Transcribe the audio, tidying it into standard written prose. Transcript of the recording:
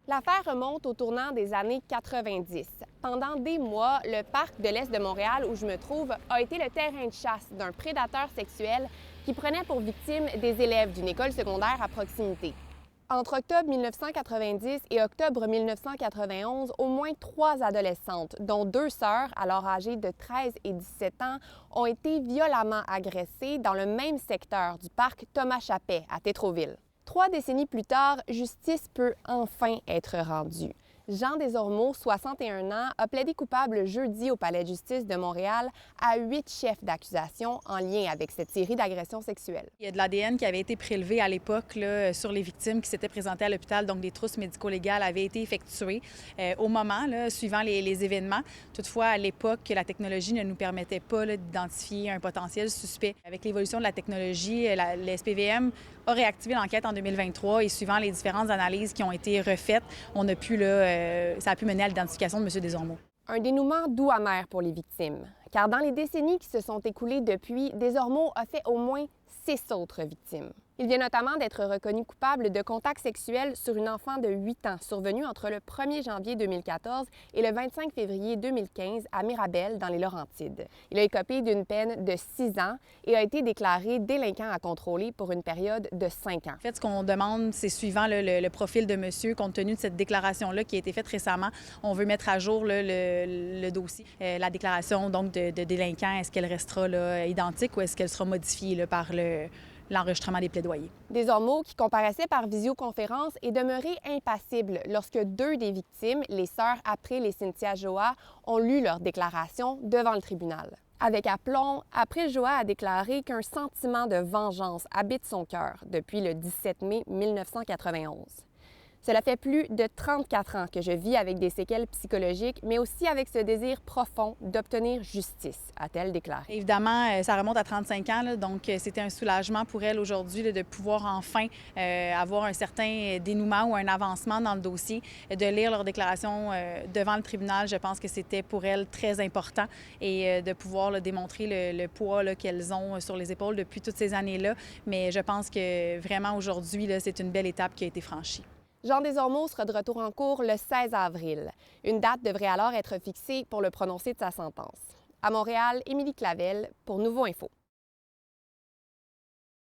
L'affaire remonte au tournant des années 90. Pendant des mois, le parc de l'Est de Montréal, où je me trouve, a été le terrain de chasse d'un prédateur sexuel qui prenait pour victime des élèves d'une école secondaire à proximité. Entre octobre 1990 et octobre 1991, au moins 3 adolescentes, dont 2 sœurs, alors âgées de 13 et 17 ans, ont été violemment agressées dans le même secteur du parc Thomas Chappet à Tétroville. 3 décennies plus tard, justice peut enfin être rendue. Jean Desormeaux, 61 ans, a plaidé coupable jeudi au Palais de justice de Montréal à 8 chefs d'accusation en lien avec cette série d'agressions sexuelles. Il y a de l'ADN qui avait été prélevé à l'époque sur les victimes qui s'étaient présentées à l'hôpital, donc des trousses médico-légales avaient été effectuées au moment, suivant les événements. Toutefois, à l'époque, la technologie ne nous permettait pas d'identifier un potentiel suspect. Avec l'évolution de la technologie, le SPVM a réactivé l'enquête en 2023 et suivant les différentes analyses qui ont été refaites, on a pu ça a pu mener à l'identification de M. Desormeaux. Un dénouement doux amer pour les victimes, car dans les décennies qui se sont écoulées depuis, Desormeaux a fait au moins 6 autres victimes. Il vient notamment d'être reconnu coupable de contact sexuel sur une enfant de 8 ans, survenue entre le 1er janvier 2014 et le 25 février 2015 à Mirabel, dans les Laurentides. Il a écopé d'une peine de 6 ans et a été déclaré délinquant à contrôler pour une période de 5 ans. En fait, ce qu'on demande, c'est suivant le profil de monsieur, compte tenu de cette déclaration-là qui a été faite récemment, on veut mettre à jour le dossier. La déclaration donc de délinquant, est-ce qu'elle restera identique ou est-ce qu'elle sera modifiée par l'enregistrement des plaidoyers. Desormeaux, qui comparaissait par visioconférence, est demeuré impassible lorsque 2 des victimes, les sœurs April et Cynthia Joa, ont lu leur déclaration devant le tribunal. Avec aplomb, April Joa a déclaré qu'un sentiment de vengeance habite son cœur depuis le 17 mai 1991. Cela fait plus de 34 ans que je vis avec des séquelles psychologiques, mais aussi avec ce désir profond d'obtenir justice, a-t-elle déclaré. Évidemment, ça remonte à 35 ans, donc c'était un soulagement pour elle aujourd'hui de pouvoir enfin avoir un certain dénouement ou un avancement dans le dossier, de lire leur déclaration devant le tribunal. Je pense que c'était pour elle très important et de pouvoir démontrer le poids qu'elles ont sur les épaules depuis toutes ces années-là. Mais je pense que vraiment aujourd'hui, c'est une belle étape qui a été franchie. Jean Desormeaux sera de retour en cours le 16 avril. Une date devrait alors être fixée pour le prononcé de sa sentence. À Montréal, Émilie Clavel pour Nouveau Info.